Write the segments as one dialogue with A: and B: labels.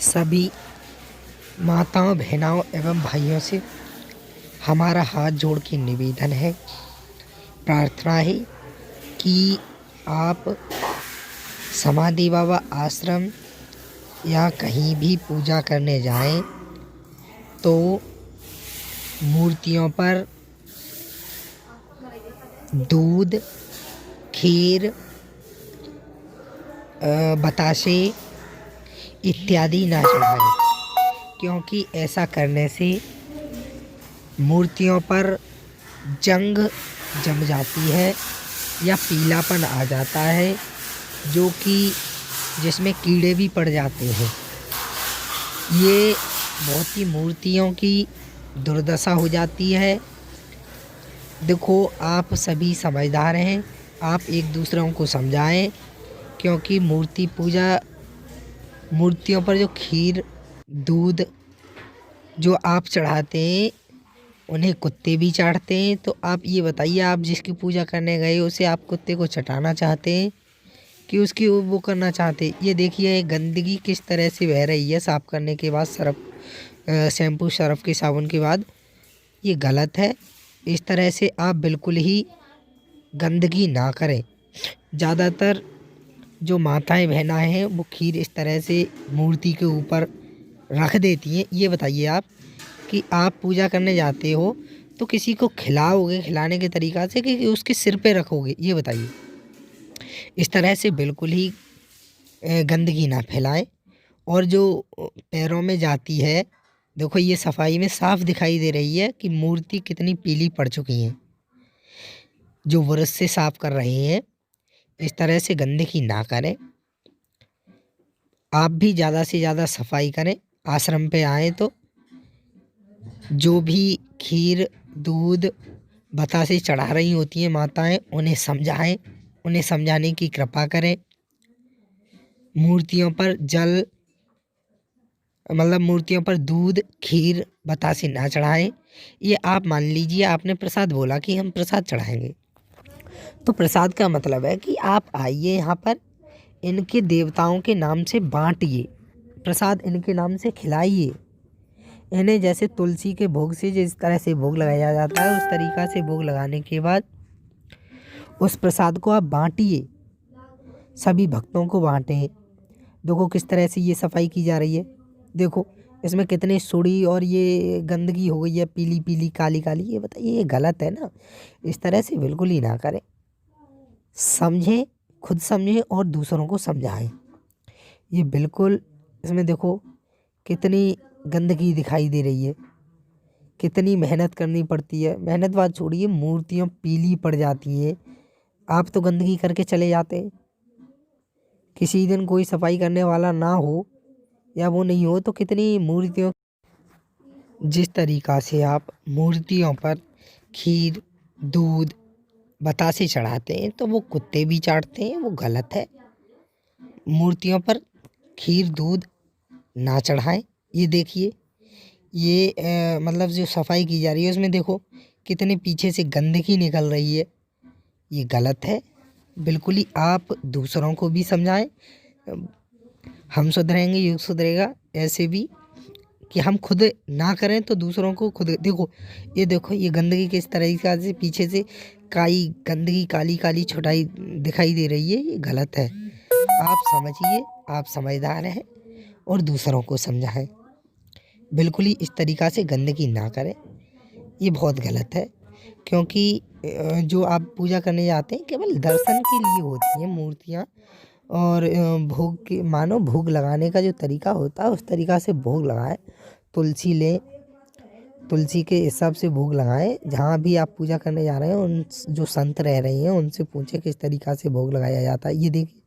A: सभी माताओं, बहनों एवं भाइयों से हमारा हाथ जोड़ के निवेदन है, प्रार्थना है कि आप समाधि बाबा आश्रम या कहीं भी पूजा करने जाएं तो मूर्तियों पर दूध, खीर, बताशे इत्यादि ना चढ़ाएं, क्योंकि ऐसा करने से मूर्तियों पर जंग जम जाती है या पीलापन आ जाता है, जो कि जिसमें कीड़े भी पड़ जाते हैं। ये बहुत ही मूर्तियों की दुर्दशा हो जाती है। देखो, आप सभी समझदार हैं, आप एक दूसरों को समझाएं, क्योंकि मूर्तियों पर जो खीर, दूध जो आप चढ़ाते हैं उन्हें कुत्ते भी चाटते हैं। तो आप ये बताइए, आप जिसकी पूजा करने गए उसे आप कुत्ते को चटाना चाहते हैं कि उसकी वो करना चाहते? ये देखिए गंदगी किस तरह से बह रही है साफ़ करने के बाद, शैम्पू, सर्फ के साबुन के बाद। ये गलत है। इस तरह से आप बिल्कुल ही गंदगी ना करें। ज़्यादातर जो माताएं, बहनाएं हैं वो खीर इस तरह से मूर्ति के ऊपर रख देती हैं। ये बताइए आप कि आप पूजा करने जाते हो तो किसी को खिलाओगे, खिलाने के तरीक़ा से कि उसके सिर पे रखोगे? ये बताइए। इस तरह से बिल्कुल ही गंदगी ना फैलाएं। और जो पैरों में जाती है, देखो ये सफाई में साफ दिखाई दे रही है कि मूर्ति कितनी पीली पड़ चुकी है। जो ब्रश से साफ कर रहे हैं, इस तरह से गंदगी ना करें। आप भी ज़्यादा से ज़्यादा सफाई करें। आश्रम पे आए तो जो भी खीर, दूध, बतासे चढ़ा रही होती हैं माताएं, उन्हें समझाएं, उन्हें समझाने की कृपा करें। मूर्तियों पर मूर्तियों पर दूध, खीर, बतासे ना चढ़ाएं। ये आप मान लीजिए, आपने प्रसाद बोला कि हम प्रसाद चढ़ाएंगे, तो प्रसाद का मतलब है कि आप आइए यहाँ पर, इनके देवताओं के नाम से बांटिए, प्रसाद इनके नाम से खिलाइए इन्हें। जैसे तुलसी के भोग से जिस तरह से भोग लगाया जाता है, उस तरीक़ा से भोग लगाने के बाद उस प्रसाद को आप बांटिए, सभी भक्तों को बांटें। देखो किस तरह से ये सफाई की जा रही है। देखो इसमें कितनी सुड़ी और ये गंदगी हो गई है, पीली पीली, काली काली। ये बताइए, ये गलत है ना? इस तरह से बिल्कुल ही ना करें। समझें, खुद समझें और दूसरों को समझाएं। ये बिल्कुल, इसमें देखो कितनी गंदगी दिखाई दे रही है, कितनी मेहनत करनी पड़ती है। मेहनत बात छोड़िए, मूर्तियाँ पीली पड़ जाती हैं। आप तो गंदगी करके चले जाते हैं। किसी दिन कोई सफाई करने वाला ना हो या वो नहीं हो तो कितनी मूर्तियों, जिस तरीक़ा से आप मूर्तियों पर खीर, दूध, बतासे चढ़ाते हैं तो वो कुत्ते भी चाटते हैं, वो गलत है। मूर्तियों पर खीर, दूध ना चढ़ाएं। ये देखिए, ये जो सफाई की जा रही है उसमें देखो कितने पीछे से गंदगी निकल रही है। ये गलत है। बिल्कुल ही आप दूसरों को भी समझाएं। हम सुधरेंगे, युग सुधरेगा। ऐसे भी कि हम खुद ना करें तो दूसरों को खुद। देखो ये गंदगी किस तरीक़ा से पीछे से काई गंदगी, काली काली छुटाई दिखाई दे रही है। ये गलत है। आप समझिए, आप समझदार हैं और दूसरों को समझाएं। बिल्कुल ही इस तरीक़ा से गंदगी ना करें। ये बहुत गलत है, क्योंकि जो आप पूजा करने जाते हैं केवल दर्शन के लिए होती हैं मूर्तियाँ। और मानो भोग लगाने का जो तरीक़ा होता है उस तरीक़ा से भोग लगाएं। तुलसी लें, तुलसी के हिसाब से भोग लगाएं। जहाँ भी आप पूजा करने जा रहे हैं, उन जो संत रह रहे हैं उनसे पूछें किस तरीक़ा से भोग लगाया जाता है। ये देखिए,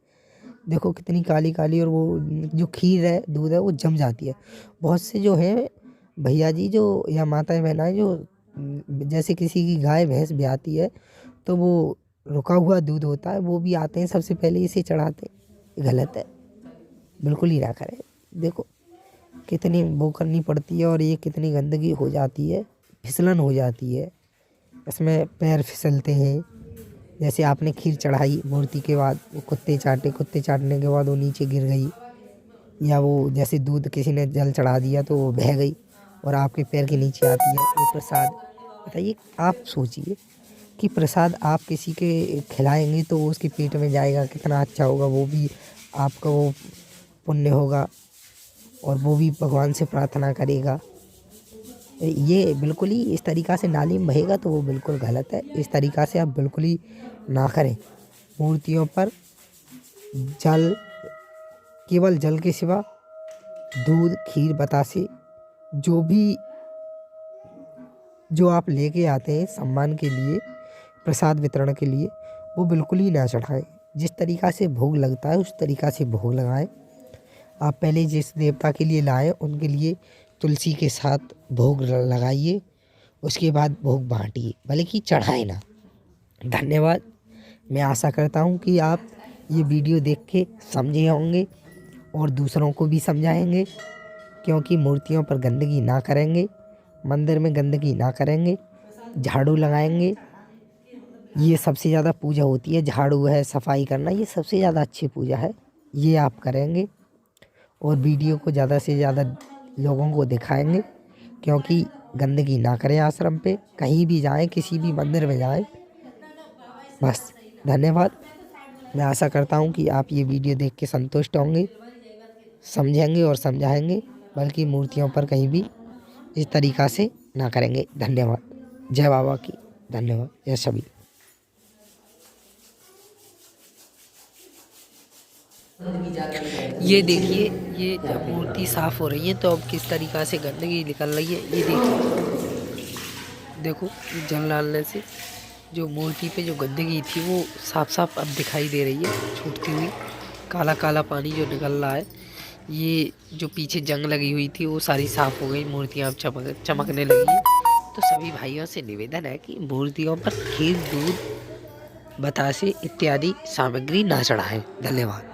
A: देखो कितनी काली काली, और वो जो खीर है, दूध है, वो जम जाती है। बहुत से जो हैं भैया जी, जो या माताएं, बहनाएं, जो जैसे किसी की गाय भैंस ब्याती है तो वो रुका हुआ दूध होता है, वो भी आते हैं सबसे पहले इसे चढ़ाते हैं। गलत है, बिल्कुल ही ना करें। देखो कितनी वो करनी पड़ती है और ये कितनी गंदगी हो जाती है, फिसलन हो जाती है, इसमें पैर फिसलते हैं। जैसे आपने खीर चढ़ाई मूर्ति के बाद, वो कुत्ते चाटे, कुत्ते चाटने के बाद वो नीचे गिर गई। या वो जैसे दूध किसी ने जल चढ़ा दिया तो वो बह गई और आपके पैर के नीचे आती है वो प्रसाद। बताइए, आप सोचिए कि प्रसाद आप किसी के खिलाएंगे तो वो उसके पेट में जाएगा, कितना अच्छा होगा, वो भी आपका वो पुण्य होगा और वो भी भगवान से प्रार्थना करेगा। ये बिल्कुल ही इस तरीक़ा से नाली में बहेगा तो वो बिल्कुल गलत है। इस तरीक़ा से आप बिल्कुल ही ना करें। मूर्तियों पर जल, केवल जल के सिवा दूध, खीर, बतासे जो आप लेके आते हैं सम्मान के लिए, प्रसाद वितरण के लिए, वो बिल्कुल ही ना चढ़ाएं। जिस तरीक़ा से भोग लगता है उस तरीक़ा से भोग लगाएं। आप पहले जिस देवता के लिए लाएं उनके लिए तुलसी के साथ भोग लगाइए, उसके बाद भोग बांटिए, भले कि चढ़ाए ना। धन्यवाद। मैं आशा करता हूँ कि आप ये वीडियो देख के समझे होंगे और दूसरों को भी समझाएंगे, क्योंकि मूर्तियों पर गंदगी ना करेंगे, मंदिर में गंदगी ना करेंगे, झाड़ू लगाएंगे। ये सबसे ज़्यादा पूजा होती है, झाड़ू है, सफाई करना, ये सबसे ज़्यादा अच्छी पूजा है। ये आप करेंगे और वीडियो को ज़्यादा से ज़्यादा लोगों को दिखाएंगे, क्योंकि गंदगी ना करें आश्रम पे, कहीं भी जाएं, किसी भी मंदिर में जाएं। बस, धन्यवाद। मैं आशा करता हूँ कि आप ये वीडियो देख के संतुष्ट होंगे, समझेंगे और समझाएंगे, बल्कि मूर्तियों पर कहीं भी इस तरीक़ा से ना करेंगे। धन्यवाद। जय बाबा की। धन्यवाद। जय सभी। ये देखिए, ये जब मूर्ति साफ हो रही है तो अब किस तरीक़ा से गंदगी निकल रही है, ये देखिए। देखो, जल डालने से जो मूर्ति पे जो गंदगी थी वो साफ साफ अब दिखाई दे रही है, छूटती हुई। काला काला पानी जो निकल रहा है, ये जो पीछे जंग लगी हुई थी वो सारी साफ हो गई, मूर्तियाँ अब चमकने लगी हैं। तो सभी भाइयों से निवेदन है कि मूर्तियों पर खीर, दूध, बतासे इत्यादि सामग्री ना चढ़ाएं। धन्यवाद।